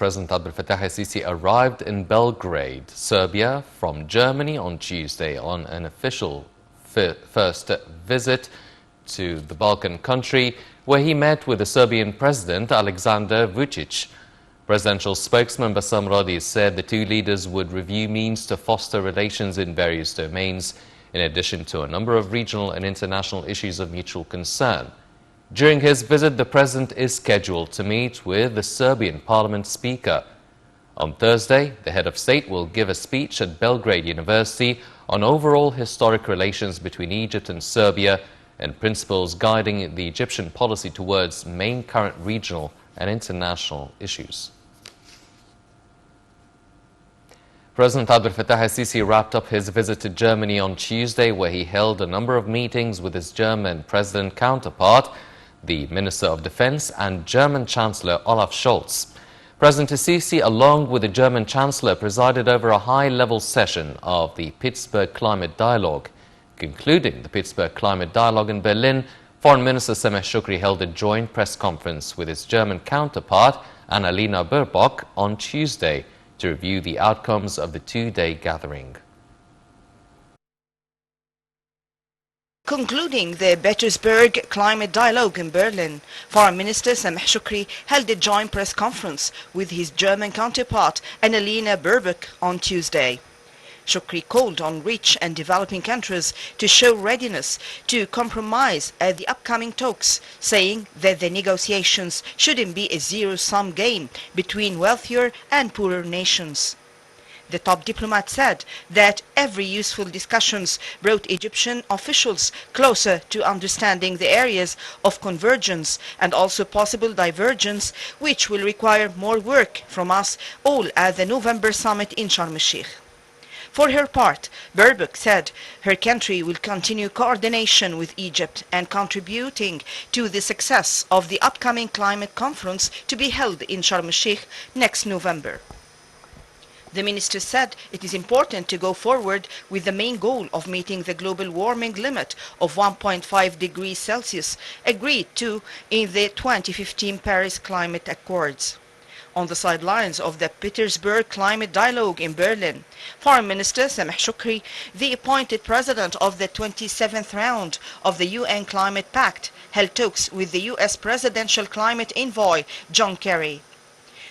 President Abdel Fattah el-Sisi arrived in Belgrade, Serbia, from Germany on Tuesday on an official first visit to the Balkan country, where he met with the Serbian President Alexander Vučić. Presidential spokesman Bassam Radi said the two leaders would review means to foster relations in various domains, in addition to a number of regional and international issues of mutual concern. During his visit, the president is scheduled to meet with the Serbian parliament speaker. On Thursday, the head of state will give a speech at Belgrade University on overall historic relations between Egypt and Serbia and principles guiding the Egyptian policy towards main current regional and international issues. President Abdel Fattah el-Sisi wrapped up his visit to Germany on Tuesday, where he held a number of meetings with his German president counterpart, the Minister of Defense, and German Chancellor Olaf Scholz. President el-Sisi, along with the German Chancellor, presided over a high-level session of the Pittsburgh Climate Dialogue. Concluding the Pittsburgh Climate Dialogue in Berlin, Foreign Minister Sameh Shoukry held a joint press conference with his German counterpart, Annalena Baerbock, on Tuesday to review the outcomes of the two-day gathering. Concluding the Petersburg Climate Dialogue in Berlin, Foreign Minister Sameh Shoukry held a joint press conference with his German counterpart Annalena Baerbock on Tuesday. Shoukry called on rich and developing countries to show readiness to compromise at the upcoming talks, saying that the negotiations shouldn't be a zero-sum game between wealthier and poorer nations. The top diplomat said that every useful discussions brought Egyptian officials closer to understanding the areas of convergence and also possible divergence, which will require more work from us all at the November summit in Sharm el-Sheikh. For her part, Baerbock said her country will continue coordination with Egypt and contributing to the success of the upcoming climate conference to be held in Sharm el-Sheikh next November. The minister said it is important to go forward with the main goal of meeting the global warming limit of 1.5 degrees Celsius agreed to in the 2015 Paris Climate Accords. On the sidelines of the Petersburg Climate Dialogue in Berlin, Foreign Minister Sameh Shoukry, the appointed president of the 27th round of the UN Climate Pact, held talks with the US Presidential Climate Envoy John Kerry.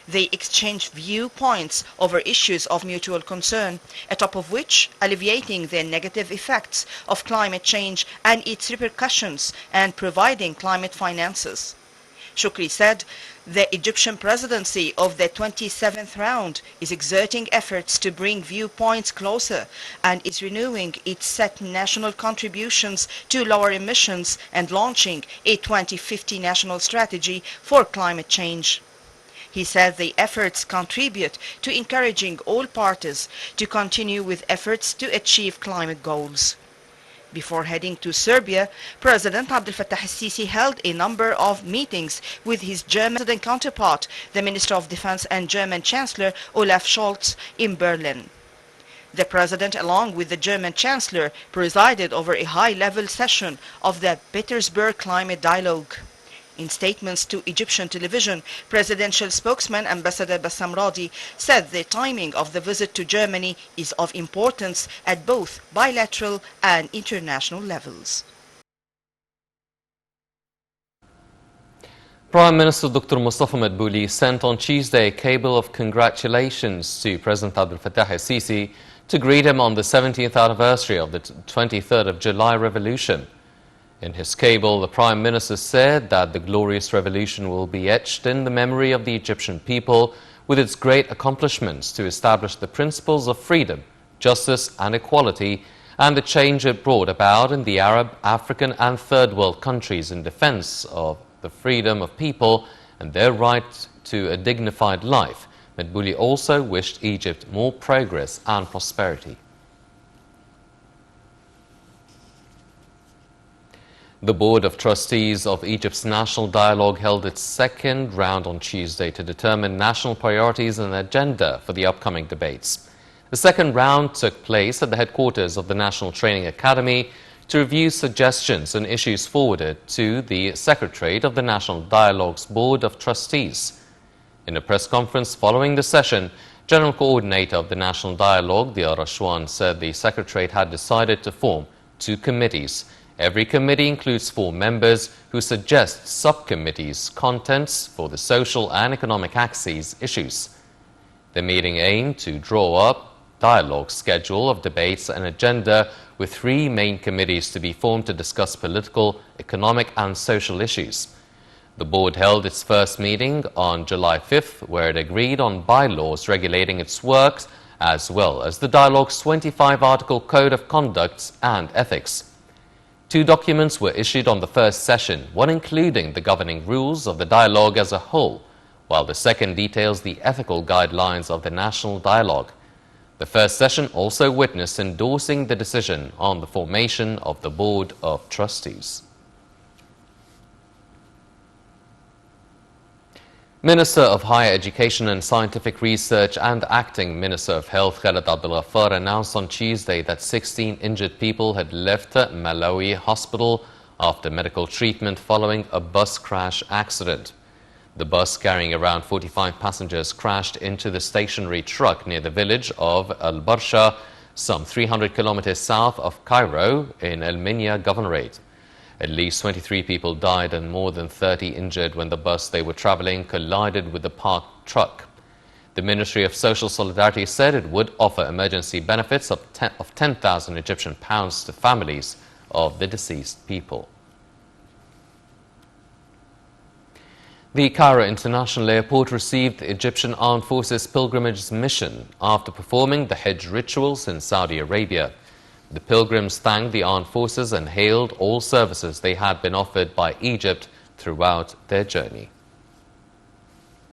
They exchanged viewpoints over issues of mutual concern, atop of which alleviating the negative effects of climate change and its repercussions and providing climate finances. Shoukry said the Egyptian presidency of the 27th round is exerting efforts to bring viewpoints closer and is renewing its set national contributions to lower emissions and launching a 2050 national strategy for climate change. He said the efforts contribute to encouraging all parties to continue with efforts to achieve climate goals. Before heading to Serbia, President Abdel Fattah el-Sisi held a number of meetings with his German counterpart, the Minister of Defense and German Chancellor Olaf Scholz, in Berlin. The President, along with the German Chancellor, presided over a high-level session of the Petersburg Climate Dialogue. In statements to Egyptian television, presidential spokesman Ambassador Bassam Radi said the timing of the visit to Germany is of importance at both bilateral and international levels. Prime Minister Dr. Mustafa Madbouli sent on Tuesday a cable of congratulations to President Abdel Fattah el-Sisi to greet him on the 17th anniversary of the 23rd of July revolution. In his cable, the Prime Minister said that the glorious revolution will be etched in the memory of the Egyptian people with its great accomplishments to establish the principles of freedom, justice and equality, and the change it brought about in the Arab, African and Third World countries in defense of the freedom of people and their right to a dignified life. Madbouli also wished Egypt more progress and prosperity. The Board of Trustees of Egypt's National Dialogue held its second round on Tuesday to determine national priorities and agenda for the upcoming debates. The second round took place at the headquarters of the National Training Academy to review suggestions and issues forwarded to the Secretariat of the National Dialogue's Board of Trustees. In a press conference following the session, General Coordinator of the National Dialogue, Diyar Rashwan, said the Secretariat had decided to form 2 committees. Every committee includes 4 members who suggest subcommittees' contents for the social and economic axes issues. The meeting aimed to draw up dialogue schedule of debates and agenda with 3 main committees to be formed to discuss political, economic and social issues. The board held its first meeting on July 5th, where it agreed on bylaws regulating its works, as well as the dialogue's 25-article Code of Conduct and Ethics. 2 documents were issued on the first session, one including the governing rules of the dialogue as a whole, while the second details the ethical guidelines of the national dialogue. The first session also witnessed endorsing the decision on the formation of the Board of Trustees. Minister of Higher Education and Scientific Research and Acting Minister of Health Khaled Abdul Ghaffar announced on Tuesday that 16 injured people had left Malawi Hospital after medical treatment following a bus crash accident. The bus carrying around 45 passengers crashed into the stationary truck near the village of Al Barsha, some 300 kilometers south of Cairo in El Minya Governorate. At least 23 people died and more than 30 injured when the bus they were traveling collided with the parked truck. The Ministry of Social Solidarity said it would offer emergency benefits of 10,000 Egyptian pounds to families of the deceased people. The Cairo International Airport received the Egyptian Armed Forces pilgrimage mission after performing the Hajj rituals in Saudi Arabia. The pilgrims thanked the armed forces and hailed all services they had been offered by Egypt throughout their journey.